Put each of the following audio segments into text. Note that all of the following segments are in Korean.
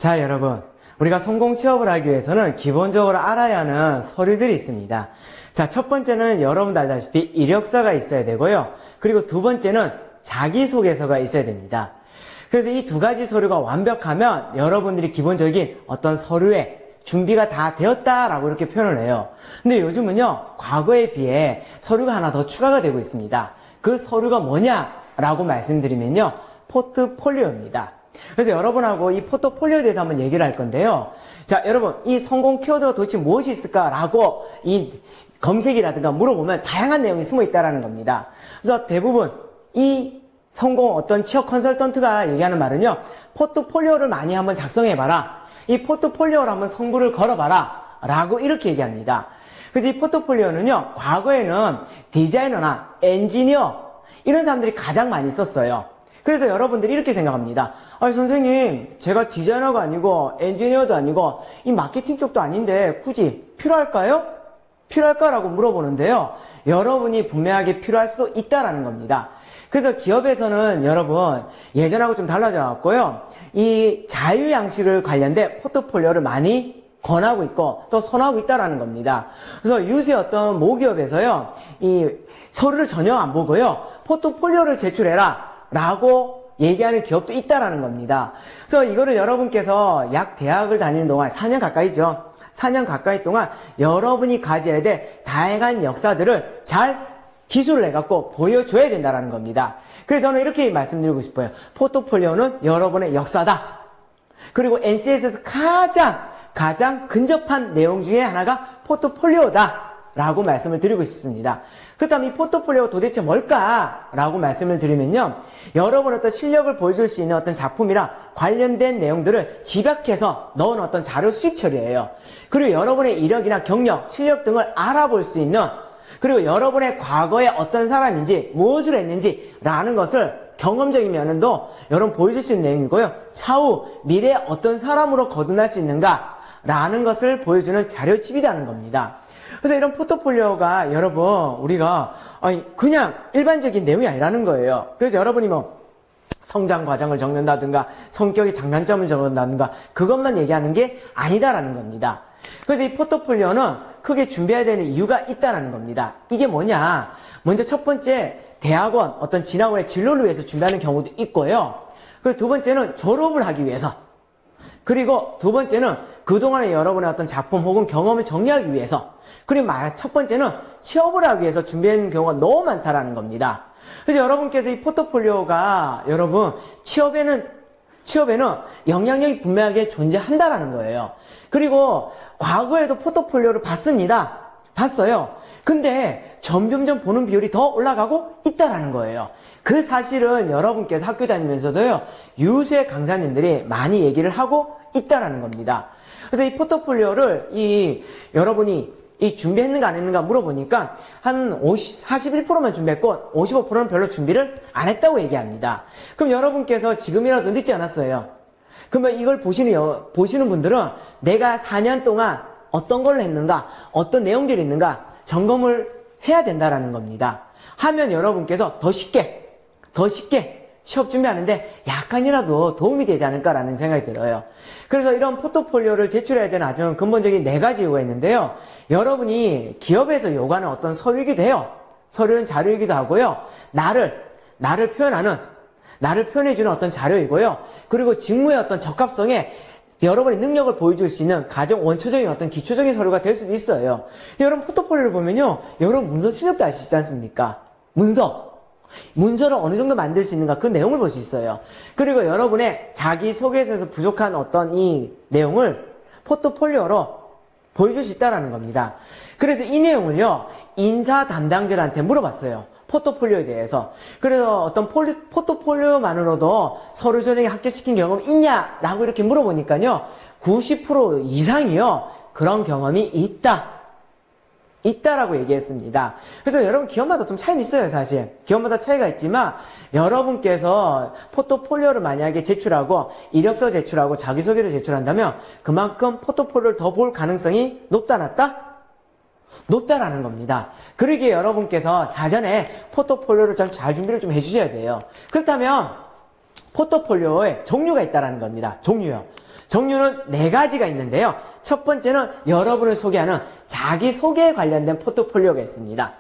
자, 여러분. 우리가 성공 취업을 하기 위해서는 기본적으로 알아야 하는 서류들이 있습니다. 자, 첫 번째는 여러분도 알다시피 이력서가 있어야 되고요. 그리고 두 번째는 자기소개서가 있어야 됩니다. 그래서 이 두 가지 서류가 완벽하면 여러분들이 기본적인 어떤 서류에 준비가 다 되었다라고 이렇게 표현을 해요. 근데 요즘은요, 과거에 비해 서류가 하나 더 추가가 되고 있습니다. 그 서류가 뭐냐라고 말씀드리면요, 포트폴리오입니다. 그래서 여러분하고 이 포트폴리오에 대해서 한번 얘기를 할 건데요. 자, 여러분, 이 성공 키워드가 도대체 무엇이 있을까라고 이 검색이라든가 물어보면 다양한 내용이 숨어 있다라는 겁니다. 그래서 대부분 이 성공 어떤 취업 컨설턴트가 얘기하는 말은요, 포트폴리오를 많이 한번 작성해봐라. 이 포트폴리오를 한번 성부를 걸어봐라. 라고 이렇게 얘기합니다. 그래서 이 포트폴리오는요, 과거에는 디자이너나 엔지니어, 이런 사람들이 가장 많이 썼어요. 그래서 여러분들이 이렇게 생각합니다. 아니, 선생님, 제가 디자이너가 아니고 엔지니어도 아니고 이 마케팅 쪽도 아닌데 굳이 필요할까요? 필요할까라고 물어보는데요. 여러분이 분명하게 필요할 수도 있다라는 겁니다. 그래서 기업에서는 여러분 예전하고 좀 달라져 갖고요. 이 자유양식을 관련된 포트폴리오를 많이 권하고 있고 또 선호하고 있다라는 겁니다. 그래서 유수의 어떤 모기업에서요. 이 서류를 전혀 안 보고요. 포트폴리오를 제출해라 라고 얘기하는 기업도 있다라는 겁니다. 그래서 이거를 여러분께서 약 대학을 다니는 동안 4년 가까이죠. 4년 가까이 동안 여러분이 가져야 될 다양한 역사들을 잘 기술을 해갖고 보여줘야 된다는 겁니다. 그래서 저는 이렇게 말씀드리고 싶어요. 포트폴리오는 여러분의 역사다. 그리고 NCS에서 가장 근접한 내용 중에 하나가 포트폴리오다. 라고 말씀을 드리고 싶습니다. 그렇다면 이 포트폴리오가 도대체 뭘까? 라고 말씀을 드리면요. 여러분의 어떤 실력을 보여줄 수 있는 어떤 작품이랑 관련된 내용들을 집약해서 넣은 어떤 자료 수집 처리예요. 그리고 여러분의 이력이나 경력, 실력 등을 알아볼 수 있는, 그리고 여러분의 과거에 어떤 사람인지, 무엇을 했는지 라는 것을 경험적인 면도 여러분 보여줄 수 있는 내용이고요. 차후 미래에 어떤 사람으로 거듭날 수 있는가 라는 것을 보여주는 자료집이라는 겁니다. 그래서 이런 포트폴리오가 여러분 우리가 그냥 일반적인 내용이 아니라는 거예요. 그래서 여러분이 뭐 성장 과정을 적는다든가 성격의 장단점을 적는다든가 그것만 얘기하는 게 아니다라는 겁니다. 그래서 이 포트폴리오는 크게 준비해야 되는 이유가 있다는 겁니다. 이게 뭐냐? 먼저 첫 번째 대학원 어떤 진학원의 진로를 위해서 준비하는 경우도 있고요. 그리고 두 번째는 졸업을 하기 위해서, 그리고 두 번째는 그동안의 여러분의 어떤 작품 혹은 경험을 정리하기 위해서, 그리고 첫 번째는 취업을 하기 위해서 준비하는 경우가 너무 많다라는 겁니다. 그래서 여러분께서 이 포트폴리오가 여러분 취업에는 영향력이 분명하게 존재한다라는 거예요. 그리고 과거에도 포트폴리오를 봤어요. 근데 점점점 보는 비율이 더 올라가고 있다라는 거예요. 그 사실은 여러분께서 학교 다니면서도요, 유수의 강사님들이 많이 얘기를 하고 있다라는 겁니다. 그래서 이 포트폴리오를 여러분이 준비했는가 안 했는가 물어보니까 한 41%만 준비했고 55%는 별로 준비를 안 했다고 얘기합니다. 그럼 여러분께서 지금이라도 늦지 않았어요. 그러면 이걸 보시는 분들은 내가 4년 동안 어떤 걸 했는가, 어떤 내용들이 있는가 점검을 해야 된다라는 겁니다. 하면 여러분께서 더 쉽게 취업 준비하는데 약간이라도 도움이 되지 않을까라는 생각이 들어요. 그래서 이런 포트폴리오를 제출해야 되는 아주 근본적인 4가지 이유가 있는데요. 여러분이 기업에서 요구하는 어떤 서류이기도 해요. 서류는 자료이기도 하고요. 나를 표현해주는 어떤 자료이고요. 그리고 직무의 어떤 적합성에 여러분의 능력을 보여줄 수 있는 가장 원초적인 어떤 기초적인 서류가 될 수도 있어요. 여러분 포트폴리오를 보면요. 여러분 문서 실력도 아시지 않습니까? 문서를 어느 정도 만들 수 있는가 그 내용을 볼 수 있어요. 그리고 여러분의 자기소개서에서 부족한 어떤 이 내용을 포트폴리오로 보여줄 수 있다는 겁니다. 그래서 이 내용을요. 인사 담당자한테 물어봤어요. 포트폴리오에 대해서. 그래서 어떤 포트폴리오만으로도 서류 전형에 합격시킨 경험이 있냐라고 이렇게 물어보니까요. 90% 이상이요. 그런 경험이 있다라고 얘기했습니다. 그래서 여러분 기업마다 좀 차이는 있어요, 사실. 기업마다 차이가 있지만 여러분께서 포트폴리오를 만약에 제출하고 이력서 제출하고 자기소개를 제출한다면 그만큼 포트폴리오를 더 볼 가능성이 높다, 낮다? 높다라는 겁니다. 그러기에 여러분께서 사전에 포트폴리오를 좀 잘 준비를 좀 해주셔야 돼요. 그렇다면 포트폴리오에 종류가 있다는 겁니다. 종류요. 종류는 4가지가 있는데요. 첫 번째는 여러분을 소개하는 자기소개에 관련된 포트폴리오가 있습니다.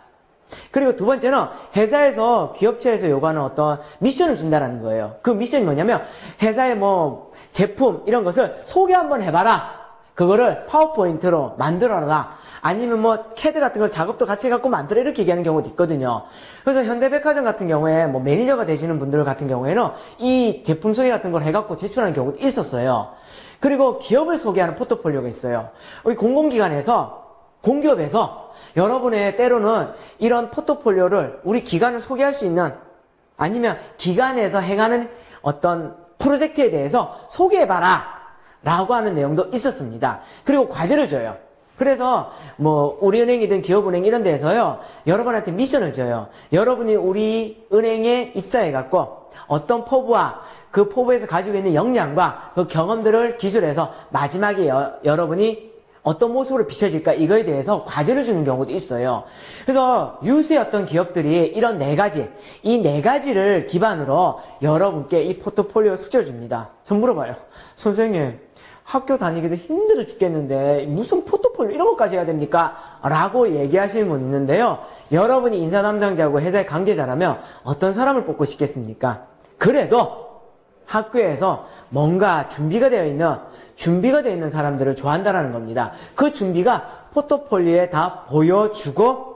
그리고 두 번째는 회사에서, 기업체에서 요구하는 어떤 미션을 준다는 거예요. 그 미션이 뭐냐면 회사의 뭐 제품 이런 것을 소개 한번 해봐라. 그거를 파워포인트로 만들어라. 아니면 뭐 캐드 같은 걸 작업도 같이 해갖고 만들어, 이렇게 얘기하는 경우도 있거든요. 그래서 현대백화점 같은 경우에 뭐 매니저가 되시는 분들 같은 경우에는 이 제품 소개 같은 걸 해갖고 제출하는 경우도 있었어요. 그리고 기업을 소개하는 포트폴리오가 있어요. 우리 공공기관에서, 공기업에서 여러분의 때로는 이런 포트폴리오를, 우리 기관을 소개할 수 있는, 아니면 기관에서 행하는 어떤 프로젝트에 대해서 소개해봐라 라고 하는 내용도 있었습니다. 그리고 과제를 줘요. 그래서 뭐 우리 은행이든 기업은행 이런 데에서요, 여러분한테 미션을 줘요. 여러분이 우리 은행에 입사해갖고 어떤 포부와 그 포부에서 가지고 있는 역량과 그 경험들을 기술해서 마지막에 여러분이 어떤 모습으로 비춰질까, 이거에 대해서 과제를 주는 경우도 있어요. 그래서 유수의 어떤 기업들이 이런 4가지, 이 4가지를 기반으로 여러분께 이 포트폴리오 숙제를 줍니다. 전 물어봐요. 선생님, 학교 다니기도 힘들어 죽겠는데 무슨 포트폴리오 이런 것까지 해야 됩니까? 라고 얘기하시는 분 있는데요. 여러분이 인사 담당자고 회사의 관계자라면 어떤 사람을 뽑고 싶겠습니까? 그래도 학교에서 뭔가 준비가 되어 있는 사람들을 좋아한다는 겁니다. 그 준비가 포트폴리오에 다 보여주고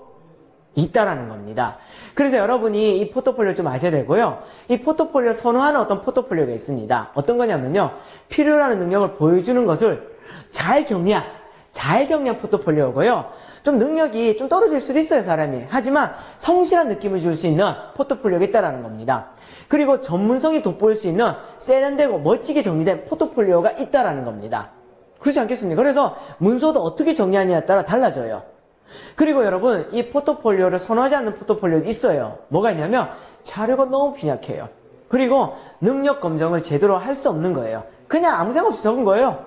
있다라는 겁니다. 그래서 여러분이 이 포트폴리오 좀 아셔야 되고요. 이 포트폴리오 선호하는 어떤 포트폴리오가 있습니다. 어떤 거냐면요, 필요로 하는 능력을 보여주는 것을 잘 정리한 포트폴리오고요. 좀 능력이 좀 떨어질 수도 있어요, 사람이. 하지만 성실한 느낌을 줄 수 있는 포트폴리오가 있다라는 겁니다. 그리고 전문성이 돋보일 수 있는 세련되고 멋지게 정리된 포트폴리오가 있다라는 겁니다. 그렇지 않겠습니까? 그래서 문서도 어떻게 정리하느냐에 따라 달라져요. 그리고 여러분, 이 포트폴리오를 선호하지 않는 포트폴리오도 있어요. 뭐가 있냐면 자료가 너무 빈약해요. 그리고 능력 검증을 제대로 할 수 없는 거예요. 그냥 아무 생각 없이 적은 거예요.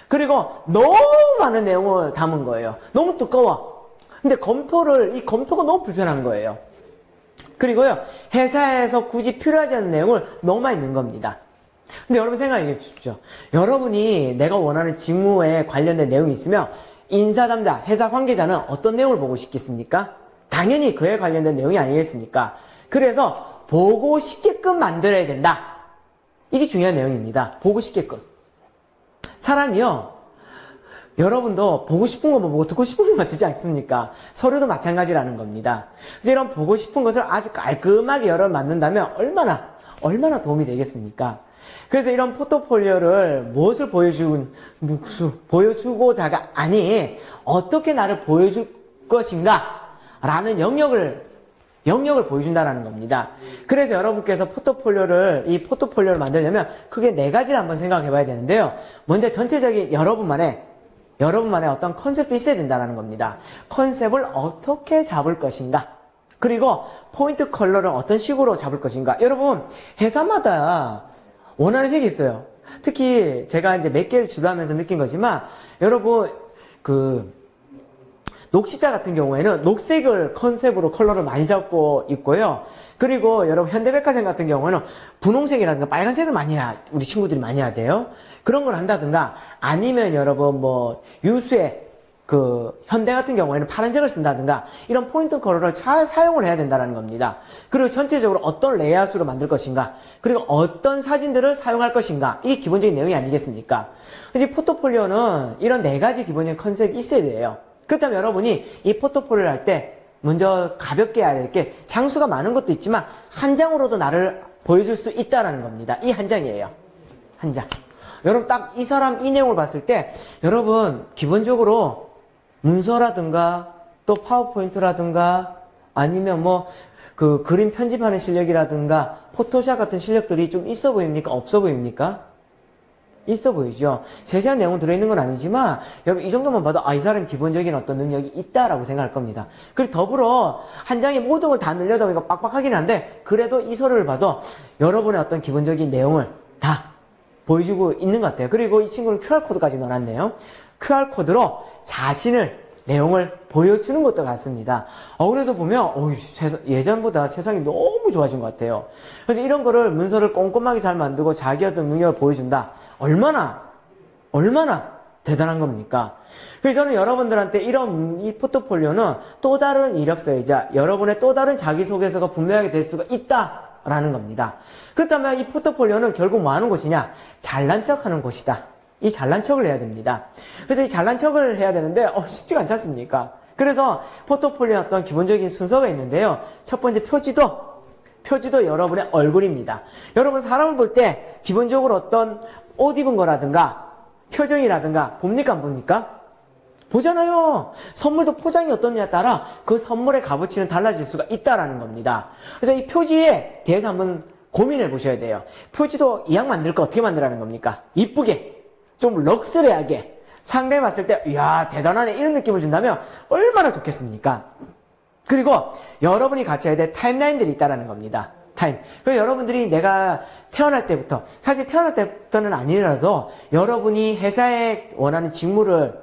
그리고 너무 많은 내용을 담은 거예요. 너무 두꺼워. 근데 이 검토가 너무 불편한 거예요. 그리고요, 회사에서 굳이 필요하지 않은 내용을 너무 많이 넣은 겁니다. 근데 여러분 생각해 보십시오. 여러분이 내가 원하는 직무에 관련된 내용이 있으면 인사 담당, 회사 관계자는 어떤 내용을 보고 싶겠습니까? 당연히 그에 관련된 내용이 아니겠습니까? 그래서 보고 싶게끔 만들어야 된다. 이게 중요한 내용입니다. 보고 싶게끔. 사람이요, 여러분도 보고 싶은 것만 보고 듣고 싶은 것만 듣지 않습니까? 서류도 마찬가지라는 겁니다. 그래서 이런 보고 싶은 것을 아주 깔끔하게 여러분 만든다면 얼마나 도움이 되겠습니까? 그래서 이런 포트폴리오를 무엇을 보여주고자가 아니, 어떻게 나를 보여줄 것인가 라는 영역을 보여준다는 겁니다. 그래서 여러분께서 이 포트폴리오를 만들려면 크게 4가지를 한번 생각해 봐야 되는데요. 먼저 전체적인 여러분만의 어떤 컨셉도 있어야 된다는 겁니다. 컨셉을 어떻게 잡을 것인가, 그리고 포인트 컬러를 어떤 식으로 잡을 것인가. 여러분, 회사마다 원하는 색이 있어요. 특히 제가 이제 몇 개를 지도하면서 느낀 거지만, 여러분 녹시자 같은 경우에는 녹색을 컨셉으로 컬러를 많이 잡고 있고요. 그리고 여러분 현대백화점 같은 경우에는 분홍색이라든가 빨간색을 우리 친구들이 많이 해야 돼요. 그런 걸 한다든가, 아니면 여러분 뭐 유수의 현대 같은 경우에는 파란색을 쓴다든가, 이런 포인트 컬러를 잘 사용을 해야 된다는 겁니다. 그리고 전체적으로 어떤 레이아웃으로 만들 것인가, 그리고 어떤 사진들을 사용할 것인가, 이게 기본적인 내용이 아니겠습니까? 이제 포트폴리오는 이런 4가지 기본적인 컨셉이 있어야 돼요. 그렇다면 여러분이 이 포트폴리오를 할 때 먼저 가볍게 해야 될 게, 장수가 많은 것도 있지만 한 장으로도 나를 보여줄 수 있다는 겁니다. 이 한 장이에요. 한 장. 여러분 딱 이 사람 이 내용을 봤을 때, 여러분 기본적으로 문서라든가 또 파워포인트라든가 아니면 그림 편집하는 실력이라든가 포토샵 같은 실력들이 좀 있어 보입니까? 없어 보입니까? 있어 보이죠? 세세한 내용은 들어있는 건 아니지만 여러분 이 정도만 봐도 이 사람이 기본적인 어떤 능력이 있다라고 생각할 겁니다. 그리고 더불어 한 장에 모든 걸 다 늘려다 보니까 빡빡하긴 한데, 그래도 이 서류를 봐도 여러분의 어떤 기본적인 내용을 다 보여주고 있는 것 같아요. 그리고 이 친구는 QR코드까지 넣어놨네요. QR코드로 자신을 내용을 보여주는 것도 같습니다. 그래서 보면 예전보다 세상이 너무 좋아진 것 같아요. 그래서 이런 거를 문서를 꼼꼼하게 잘 만들고 자기 어떤 능력을 보여준다. 얼마나 대단한 겁니까? 그래서 저는 여러분들한테 이 포트폴리오는 또 다른 이력서이자 여러분의 또 다른 자기소개서가 분명하게 될 수가 있다라는 겁니다. 그렇다면 이 포트폴리오는 결국 뭐 하는 곳이냐? 잘난 척 하는 곳이다. 이 잘난 척을 해야 됩니다. 그래서 이 잘난 척을 해야 되는데 쉽지가 않지 않습니까? 그래서 포트폴리오의 어떤 기본적인 순서가 있는데요. 첫 번째 표지도 여러분의 얼굴입니다. 여러분 사람을 볼 때 기본적으로 어떤 옷 입은 거라든가 표정이라든가 봅니까 안 봅니까? 보잖아요. 선물도 포장이 어떠냐에 따라 그 선물의 값어치는 달라질 수가 있다라는 겁니다. 그래서 이 표지에 대해서 한번 고민해 보셔야 돼요. 표지도 이왕 만들 거 어떻게 만들라는 겁니까? 이쁘게, 좀 럭셔리하게, 상대에 봤을 때 이야 대단하네 이런 느낌을 준다면 얼마나 좋겠습니까? 그리고 여러분이 갖춰야 될 타임라인들이 있다라는 겁니다. 그래서 여러분들이 내가 태어날 때부터, 사실 태어날 때부터는 아니라도 여러분이 회사에 원하는 직무를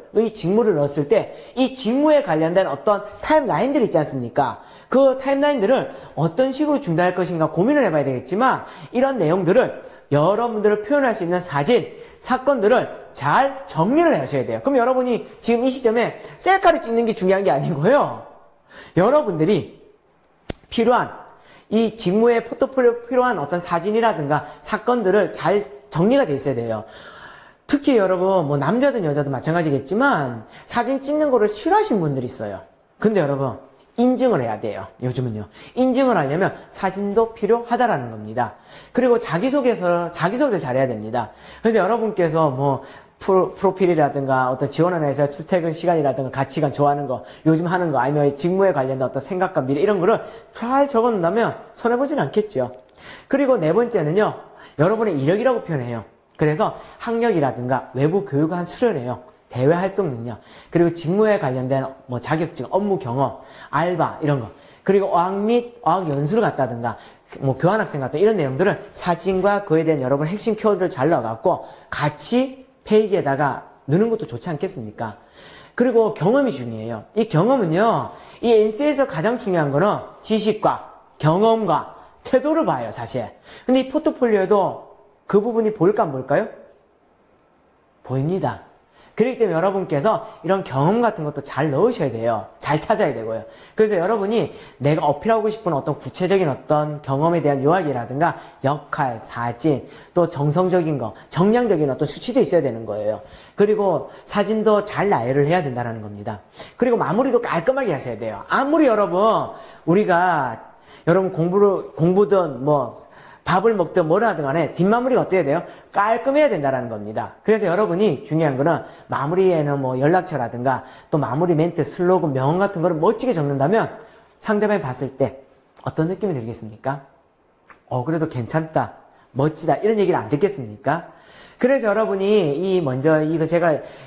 넣었을 때 이 직무에 관련된 어떤 타임라인들이 있지 않습니까? 그 타임라인들을 어떤 식으로 준비할 것인가 고민을 해봐야 되겠지만 이런 내용들을 여러분들을 표현할 수 있는 사진, 사건들을 잘 정리를 하셔야 돼요. 그럼 여러분이 지금 이 시점에 셀카를 찍는 게 중요한 게 아니고요. 여러분들이 필요한 이 직무의 포트폴리오 필요한 어떤 사진이라든가 사건들을 잘 정리가 돼 있어야 돼요. 특히 여러분 뭐 남자든 여자든 마찬가지겠지만 사진 찍는 거를 싫어하시는 분들이 있어요. 근데 여러분 인증을 해야 돼요. 요즘은요. 인증을 하려면 사진도 필요하다라는 겁니다. 그리고 자기소개를 잘해야 됩니다. 그래서 여러분께서 뭐 프로필이라든가 어떤 지원하는 회사 출퇴근 시간이라든가 가치관 좋아하는 거 요즘 하는 거 아니면 직무에 관련된 어떤 생각과 미래 이런 거를 잘 적어놓는다면 손해보진 않겠죠. 그리고 네 번째는요. 여러분의 이력이라고 표현해요. 그래서 학력이라든가 외부 교육을 수련해요. 대외 활동 능력, 그리고 직무에 관련된 뭐 자격증, 업무 경험, 알바 이런 거, 그리고 어학 및 어학 연수를 갔다든가 뭐 교환학생 같은 이런 내용들을 사진과 그에 대한 여러분 핵심 키워드를 잘 넣어갖고 같이 페이지에다가 넣는 것도 좋지 않겠습니까? 그리고 경험이 중요해요. 이 경험은요, 이 NC에서 가장 중요한 거는 지식과 경험과 태도를 봐요, 사실. 근데 이 포트폴리오에도 그 부분이 보일까 안 보일까요? 보입니다. 그렇기 때문에 여러분께서 이런 경험 같은 것도 잘 넣으셔야 돼요. 잘 찾아야 되고요. 그래서 여러분이 내가 어필하고 싶은 어떤 구체적인 어떤 경험에 대한 요약이라든가 역할, 사진, 또 정성적인 거, 정량적인 어떤 수치도 있어야 되는 거예요. 그리고 사진도 잘 나열을 해야 된다는 겁니다. 그리고 마무리도 깔끔하게 하셔야 돼요. 아무리 여러분 공부든 뭐 밥을 먹든 뭐를 하든 간에 뒷마무리가 어때야 돼요? 깔끔해야 된다는 겁니다. 그래서 여러분이 중요한 거는 마무리에는 뭐 연락처라든가 또 마무리 멘트, 슬로건, 명언 같은 거를 멋지게 적는다면 상대방이 봤을 때 어떤 느낌이 들겠습니까? 그래도 괜찮다, 멋지다 이런 얘기를 안 듣겠습니까? 그래서 여러분이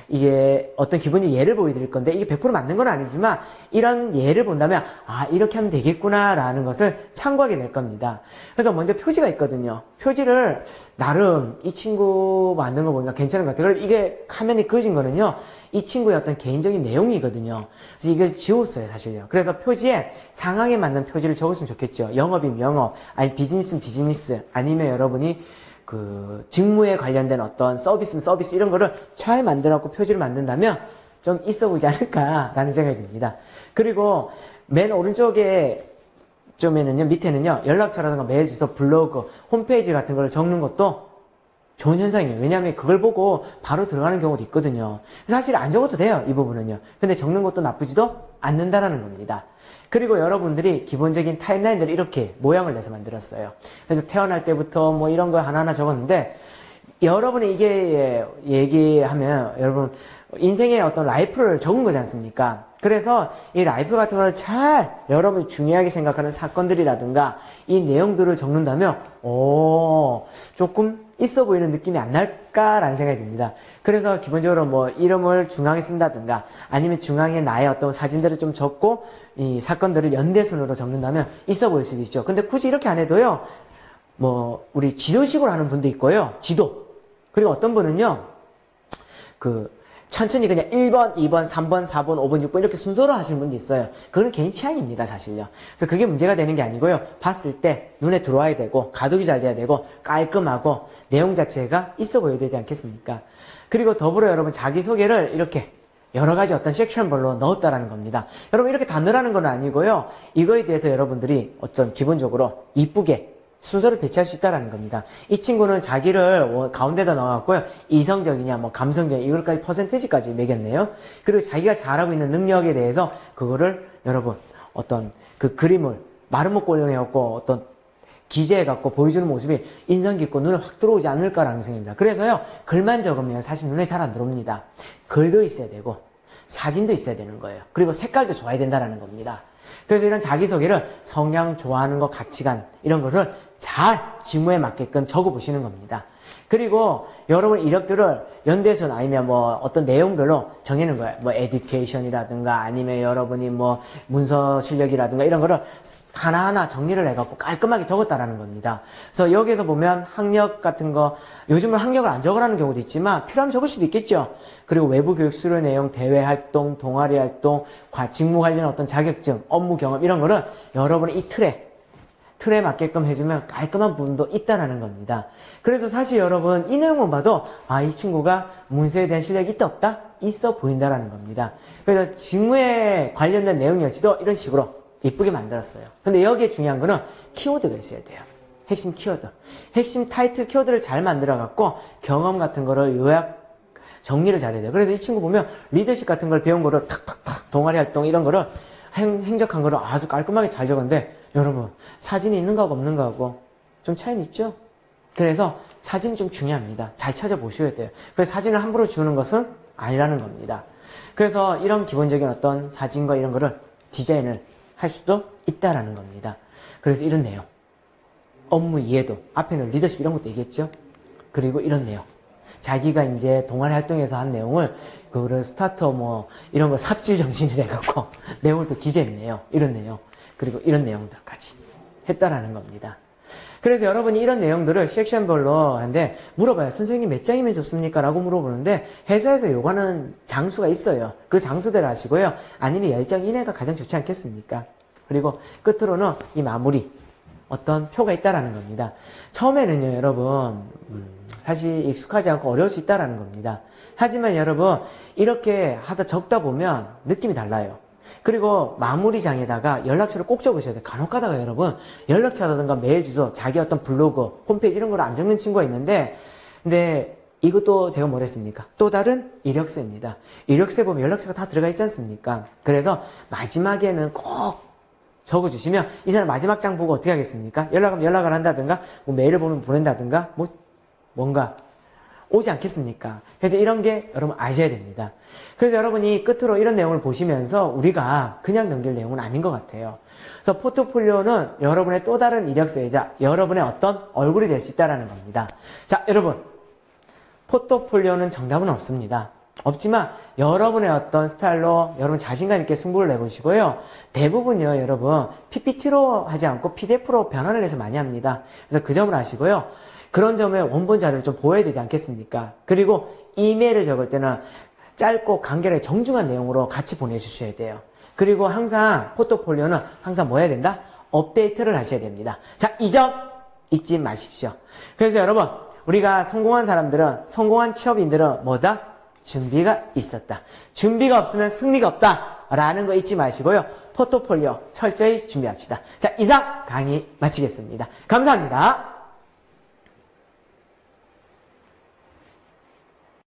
이게 어떤 기본적 예를 보여드릴 건데 이게 100% 맞는 건 아니지만 이런 예를 본다면 이렇게 하면 되겠구나라는 것을 참고하게 될 겁니다. 그래서 먼저 표지가 있거든요. 표지를 나름 이 친구 만든 거 보니까 괜찮은 것 같아요. 그래서 이게 화면에 그어진 거는요, 이 친구의 어떤 개인적인 내용이거든요. 그래서 이걸 지웠어요, 사실요. 그래서 표지에 상황에 맞는 표지를 적었으면 좋겠죠. 영업이면 영업, 아니 비즈니스는 비즈니스, 아니면 여러분이 그 직무에 관련된 어떤 서비스는 서비스 이런 거를 잘 만들어갖고 표지를 만든다면 좀 있어 보이지 않을까라는 생각이 듭니다. 그리고 맨 오른쪽에 밑에는요 연락처라든가 메일 주소, 블로그, 홈페이지 같은 걸 적는 것도 좋은 현상이에요. 왜냐하면 그걸 보고 바로 들어가는 경우도 있거든요. 사실 안 적어도 돼요, 이 부분은요. 근데 적는 것도 나쁘지도 않는다라는 겁니다. 그리고 여러분들이 기본적인 타임라인들을 이렇게 모양을 내서 만들었어요. 그래서 태어날 때부터 뭐 이런 거 하나하나 적었는데, 여러분이 이게 얘기하면 여러분 인생의 어떤 라이프를 적은 거지 않습니까? 그래서 이 라이프 같은 걸 잘 여러분이 중요하게 생각하는 사건들이라든가 이 내용들을 적는다면 조금 있어 보이는 느낌이 안 날까라는 생각이 듭니다. 그래서 기본적으로 뭐 이름을 중앙에 쓴다든가 아니면 중앙에 나의 어떤 사진들을 좀 적고 이 사건들을 연대순으로 적는다면 있어 보일 수도 있죠. 근데 굳이 이렇게 안 해도요, 뭐 우리 지도식으로 하는 분도 있고요. 지도. 그리고 어떤 분은요, 천천히 그냥 1번, 2번, 3번, 4번, 5번, 6번 이렇게 순서로 하시는 분도 있어요. 그건 개인 취향입니다, 사실요. 그래서 그게 문제가 되는 게 아니고요. 봤을 때 눈에 들어와야 되고 가독이 잘 돼야 되고 깔끔하고 내용 자체가 있어 보여야 되지 않겠습니까? 그리고 더불어 여러분 자기소개를 이렇게 여러 가지 어떤 섹션별로 넣었다라는 겁니다. 여러분 이렇게 다 넣으라는 건 아니고요. 이거에 대해서 여러분들이 어떤 기본적으로 이쁘게 순서를 배치할 수 있다는 겁니다. 이 친구는 자기를 가운데다 넣어갖고요. 이성적이냐, 뭐 감성적이냐, 이걸까지 퍼센테이지까지 매겼네요. 그리고 자기가 잘하고 있는 능력에 대해서 그거를 여러분 어떤 그 그림을 마름모 꼴령해갖고 어떤 기재해갖고 보여주는 모습이 인상 깊고 눈에 확 들어오지 않을까라는 생각입니다. 그래서요, 글만 적으면 사실 눈에 잘 안 들어옵니다. 글도 있어야 되고, 사진도 있어야 되는 거예요. 그리고 색깔도 좋아야 된다는 겁니다. 그래서 이런 자기소개를 성향, 좋아하는 것, 가치관, 이런 거를 잘 직무에 맞게끔 적어보시는 겁니다. 그리고 여러분 이력들을 연대순 아니면 뭐 어떤 내용별로 정해놓은 거예요. 뭐 에듀케이션이라든가 아니면 여러분이 뭐 문서 실력이라든가 이런 거를 하나하나 정리를 해갖고 깔끔하게 적었다라는 겁니다. 그래서 여기에서 보면 학력 같은 거, 요즘은 학력을 안 적으라는 경우도 있지만 필요하면 적을 수도 있겠죠. 그리고 외부 교육 수료 내용, 대외 활동, 동아리 활동, 직무 관련 어떤 자격증, 업무 경험 이런 거를 여러분이 이 틀에 맞게끔 해주면 깔끔한 부분도 있다라는 겁니다. 그래서 사실 여러분 이 내용만 봐도 이 친구가 문서에 대한 실력이 있다 없다? 있어 보인다라는 겁니다. 그래서 직무에 관련된 내용 역시도 이런 식으로 예쁘게 만들었어요. 근데 여기에 중요한 거는 키워드가 있어야 돼요. 핵심 키워드. 핵심 타이틀 키워드를 잘 만들어 갖고 경험 같은 거를 요약 정리를 잘해야 돼요. 그래서 이 친구 보면 리더십 같은 걸 배운 거를 탁탁탁 동아리 활동 이런 거를 행적한 거를 아주 깔끔하게 잘 적었는데 여러분 사진이 있는 거하고 없는 거하고 좀 차이는 있죠? 그래서 사진이 좀 중요합니다. 잘 찾아보셔야 돼요. 그래서 사진을 함부로 지우는 것은 아니라는 겁니다. 그래서 이런 기본적인 어떤 사진과 이런 거를 디자인을 할 수도 있다라는 겁니다. 그래서 이런 내용, 업무 이해도, 앞에는 리더십 이런 것도 얘기했죠? 그리고 이런 내용, 자기가 이제 동아리 활동에서 한 내용을 그거를 스타터 뭐 이런 거 삽질 정신을 해갖고 내용을 또 기재했네요. 이런 내용, 그리고 이런 내용들까지 했다라는 겁니다. 그래서 여러분이 이런 내용들을 섹션별로 하는데 물어봐요. 선생님 몇 장이면 좋습니까? 라고 물어보는데 회사에서 요구하는 장수가 있어요. 그 장수대로 하시고요. 아니면 10장 이내가 가장 좋지 않겠습니까? 그리고 끝으로는 이 마무리, 어떤 표가 있다라는 겁니다. 처음에는요, 여러분, 사실 익숙하지 않고 어려울 수 있다라는 겁니다. 하지만 여러분, 이렇게 하다 적다 보면 느낌이 달라요. 그리고 마무리장에다가 연락처를 꼭 적으셔야 돼요. 간혹 가다가 여러분, 연락처라든가 메일 주소, 자기 어떤 블로그, 홈페이지 이런 걸 안 적는 친구가 있는데, 근데 이것도 제가 뭐랬습니까? 또 다른 이력서입니다. 이력서에 보면 연락처가 다 들어가 있지 않습니까? 그래서 마지막에는 꼭 적어주시면 이 사람 마지막 장 보고 어떻게 하겠습니까? 연락하면 연락을 한다든가 뭐 메일을 보면 보낸다든가 뭐 뭔가 오지 않겠습니까? 그래서 이런 게 여러분 아셔야 됩니다. 그래서 여러분이 끝으로 이런 내용을 보시면서 우리가 그냥 넘길 내용은 아닌 것 같아요. 그래서 포트폴리오는 여러분의 또 다른 이력서이자 여러분의 어떤 얼굴이 될 수 있다는 겁니다. 자, 여러분, 포트폴리오는 정답은 없습니다. 없지만 여러분의 어떤 스타일로 여러분 자신감 있게 승부를 내보시고요. 대부분요, 여러분 PPT로 하지 않고 PDF로 변환을 해서 많이 합니다. 그래서 그 점을 아시고요. 그런 점에 원본 자료를 좀 보여야 되지 않겠습니까? 그리고 이메일을 적을 때는 짧고 간결하게 정중한 내용으로 같이 보내주셔야 돼요. 그리고 항상 포트폴리오는 항상 뭐 해야 된다? 업데이트를 하셔야 됩니다. 자, 이 점 잊지 마십시오. 그래서 여러분, 우리가 성공한 사람들은, 성공한 취업인들은 뭐다? 준비가 있었다. 준비가 없으면 승리가 없다. 라는 거 잊지 마시고요. 포트폴리오 철저히 준비합시다. 자, 이상 강의 마치겠습니다. 감사합니다.